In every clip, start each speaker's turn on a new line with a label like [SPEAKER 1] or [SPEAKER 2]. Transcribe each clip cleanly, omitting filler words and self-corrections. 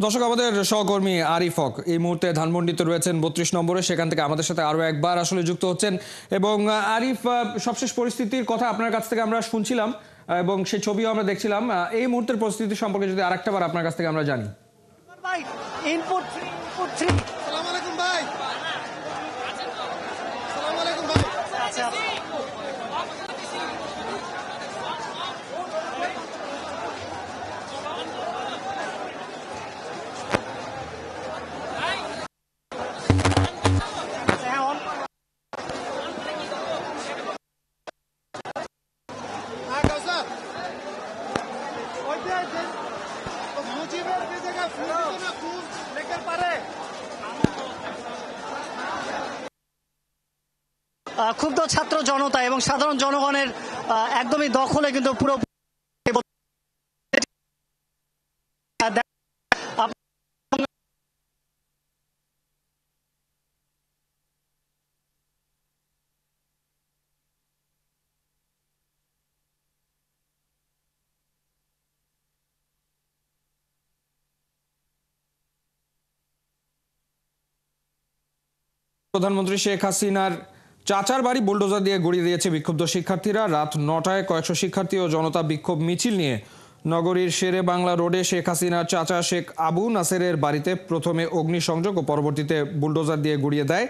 [SPEAKER 1] দর্শক, আমাদের সহকর্মী আরিফ হক এই মুহূর্তে ধানমন্ডিতে রয়েছেন ৩২ নম্বরে, সেখান থেকে আমাদের সাথে আরো একবার আসলে যুক্ত হচ্ছেন। এবং আরিফ, সবশেষ পরিস্থিতির কথা আপনার কাছ থেকে আমরা শুনছিলাম এবং সেই ছবিও আমরা দেখছিলাম। এই মুহূর্তের পরিস্থিতি সম্পর্কে যদি আরেকটা বার আপনার কাছ থেকে আমরা জানি।
[SPEAKER 2] Input three.
[SPEAKER 3] সালাম আলাইকুম ভাই। সালাম আলাইকুম ভাই।
[SPEAKER 2] আচ্ছা,
[SPEAKER 3] হ্যাঁ কাউসার, ওই যে মুজিবের বিদেকে ফুল দিত না, ফুল লেকের পারে।
[SPEAKER 2] ক্ষুব্ধ ছাত্র জনতা এবং সাধারণ জনগণের একদমই দখলে কিন্তু পুরো
[SPEAKER 1] প্রধানমন্ত্রী শেখ হাসিনার চাচার বাড়ি বুলডোজার দিয়ে গুড়িয়ে দিয়েছে বিক্ষুব্ধ শিক্ষার্থীরা। রাত ৯টায় কয়েকশো শিক্ষার্থী ও জনতা বিক্ষোভ মিছিল নিয়ে নগরীর শেরে বাংলা রোডে শেখ হাসিনার চাচা শেখ আবু নাসেরের বাড়িতে প্রথমে অগ্নিসংযোগ ও পরবর্তীতে বুলডোজার দিয়ে গুড়িয়ে দেয়।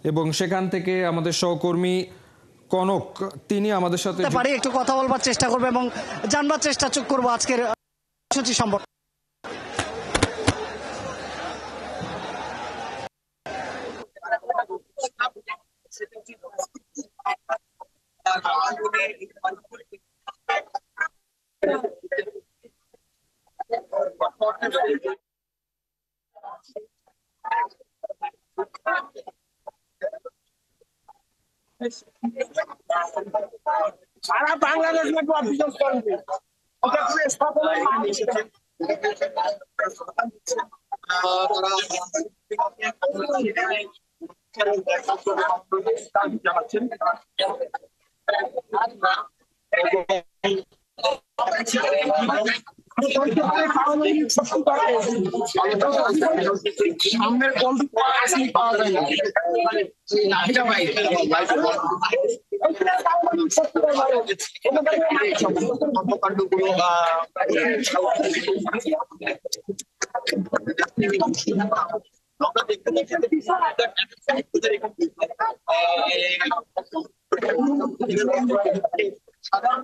[SPEAKER 1] এবং সেখান থেকে আমাদের সহকর্মী কনক, তিনি আমাদের সাথে
[SPEAKER 2] একটু কথা বলবার চেষ্টা করবো এবং জানবার চেষ্টা করবো আজকের সূচি সম্পর্কে।
[SPEAKER 4] সারা বাংলাদেশ অভিযোগ করবে। সামনের পাওয়া যায় সাধারণ